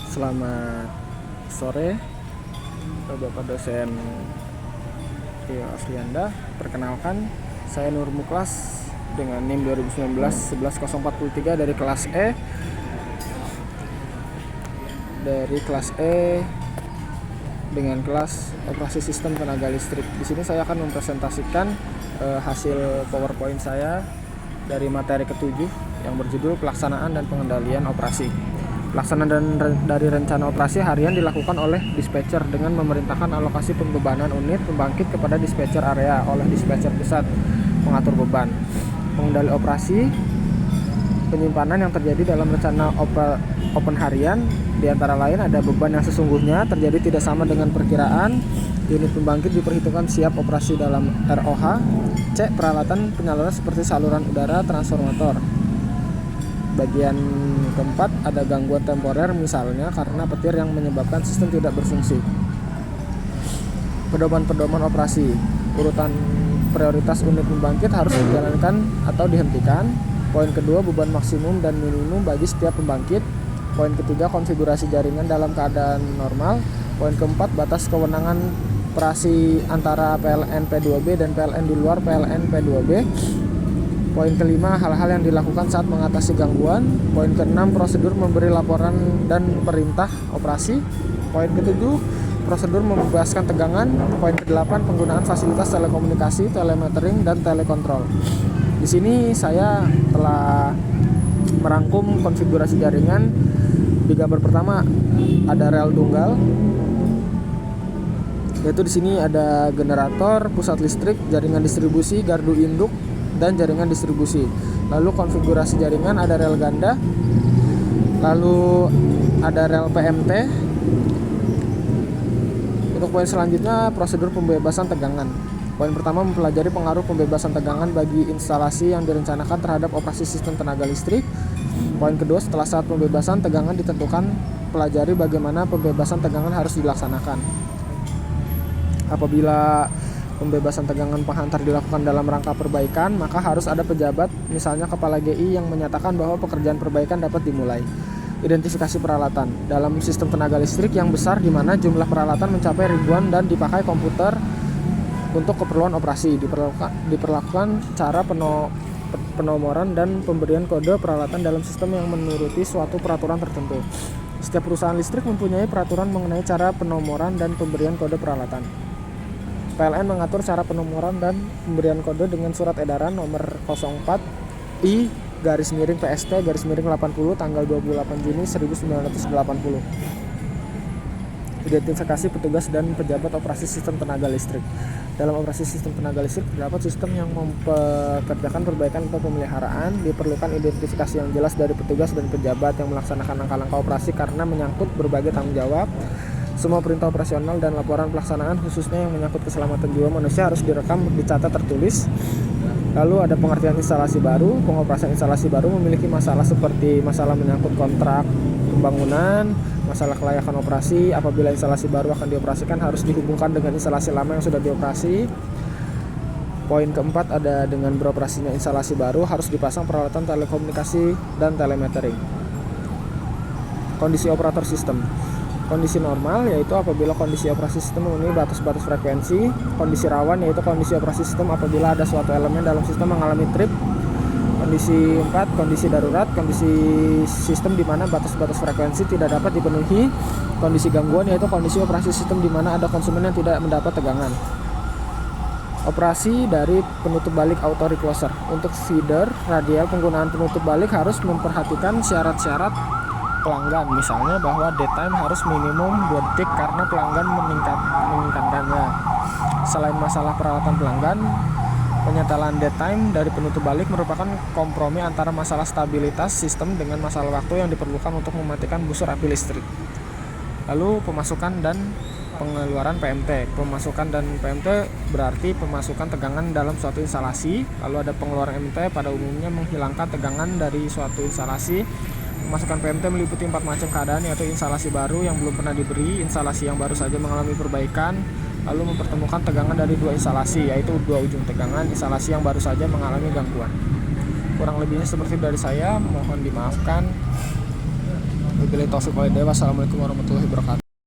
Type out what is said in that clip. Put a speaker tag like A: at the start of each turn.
A: Selamat sore, Bapak dosen Rio Aslianda. Perkenalkan, saya Nur Muklas dengan NIM 2019-11043 dari kelas E. Dengan kelas operasi sistem tenaga listrik. Di sini saya akan mempresentasikan hasil PowerPoint saya dari materi ke-7 yang berjudul pelaksanaan dan pengendalian operasi. Pelaksanaan dari rencana operasi harian dilakukan oleh dispatcher dengan memerintahkan alokasi pembebanan unit pembangkit kepada dispatcher area oleh dispatcher pusat pengatur beban. Pengendali operasi penyimpanan yang terjadi dalam rencana open harian, di antara lain ada beban yang sesungguhnya terjadi tidak sama dengan perkiraan, unit pembangkit diperhitungkan siap operasi dalam ROH, C. Peralatan penyaluran seperti saluran udara, transformator. Bagian keempat ada gangguan temporer misalnya karena petir yang menyebabkan sistem tidak berfungsi. Pedoman operasi, urutan prioritas unit pembangkit harus dijalankan atau dihentikan. Poin kedua, beban maksimum dan minimum bagi setiap pembangkit. Poin ketiga, konfigurasi jaringan dalam keadaan normal. Poin keempat, batas kewenangan operasi antara PLN P2B dan PLN di luar PLN P2B. Poin kelima, hal-hal yang dilakukan saat mengatasi gangguan. Poin keenam, prosedur memberi laporan dan perintah operasi. Poin ketujuh, prosedur membebaskan tegangan. Poin kedelapan, penggunaan fasilitas telekomunikasi, telemetering, dan telekontrol. Di sini saya telah merangkum konfigurasi jaringan. Di gambar pertama ada rel tunggal, yaitu di sini ada generator, pusat listrik, jaringan distribusi, gardu induk, dan jaringan distribusi. Lalu konfigurasi jaringan ada rel ganda, lalu ada rel PMT. Untuk poin selanjutnya, prosedur pembebasan tegangan. Poin pertama, mempelajari pengaruh pembebasan tegangan bagi instalasi yang direncanakan terhadap operasi sistem tenaga listrik. Poin kedua, setelah saat pembebasan tegangan ditentukan, pelajari bagaimana pembebasan tegangan harus dilaksanakan. Apabila pembebasan tegangan penghantar dilakukan dalam rangka perbaikan, maka harus ada pejabat, misalnya kepala GI, yang menyatakan bahwa pekerjaan perbaikan dapat dimulai. Identifikasi peralatan dalam sistem tenaga listrik yang besar di mana jumlah peralatan mencapai ribuan dan dipakai komputer untuk keperluan operasi. Diperlakukan cara penomoran dan pemberian kode peralatan dalam sistem yang menuruti suatu peraturan tertentu. Setiap perusahaan listrik mempunyai peraturan mengenai cara penomoran dan pemberian kode peralatan. PLN mengatur cara penomoran dan pemberian kode dengan surat edaran nomor 04 I/PST/80 tanggal 28 Juni 1980. Identifikasi petugas dan pejabat operasi sistem tenaga listrik. Dalam operasi sistem tenaga listrik terdapat sistem yang mempekerjakan perbaikan atau pemeliharaan. Diperlukan identifikasi yang jelas dari petugas dan pejabat yang melaksanakan langkah-langkah operasi karena menyangkut berbagai tanggung jawab. Semua perintah operasional dan laporan pelaksanaan khususnya yang menyangkut keselamatan jiwa manusia harus direkam, dicatat, tertulis. Lalu ada pengertian instalasi baru. Pengoperasian instalasi baru memiliki masalah seperti masalah menyangkut kontrak pembangunan, masalah kelayakan operasi. Apabila instalasi baru akan dioperasikan harus dihubungkan dengan instalasi lama yang sudah dioperasi. Poin keempat ada dengan beroperasinya instalasi baru harus dipasang peralatan telekomunikasi dan telemetering. Kondisi operator sistem. Kondisi normal yaitu apabila kondisi operasi sistem memenuhi batas-batas frekuensi. Kondisi rawan yaitu kondisi operasi sistem apabila ada suatu elemen dalam sistem mengalami trip. Kondisi 4, kondisi darurat, kondisi sistem di mana batas-batas frekuensi tidak dapat dipenuhi. Kondisi gangguan yaitu kondisi operasi sistem di mana ada konsumen yang tidak mendapat tegangan. Operasi dari penutup balik auto recloser. Untuk feeder radial, penggunaan penutup balik harus memperhatikan syarat-syarat pelanggan, misalnya bahwa dead time harus minimum 2 detik karena pelanggan meningkatkannya. Selain masalah peralatan pelanggan, penyetelan dead time dari penutup balik merupakan kompromi antara masalah stabilitas sistem dengan masalah waktu yang diperlukan untuk mematikan busur api listrik. Lalu pemasukan dan pengeluaran PMT. Pemasukan dan PMT berarti pemasukan tegangan dalam suatu instalasi. Lalu ada pengeluaran MT, pada umumnya menghilangkan tegangan dari suatu instalasi. Pemasukan PMT meliputi 4 macam keadaan, yaitu instalasi baru yang belum pernah diberi, instalasi yang baru saja mengalami perbaikan, lalu mempertemukan tegangan dari 2 instalasi, yaitu 2 ujung tegangan, instalasi yang baru saja mengalami gangguan. Kurang lebihnya seperti dari saya, mohon dimaafkan. Wabillahi taufiq wal hidayah. Wassalamualaikum warahmatullahi wabarakatuh.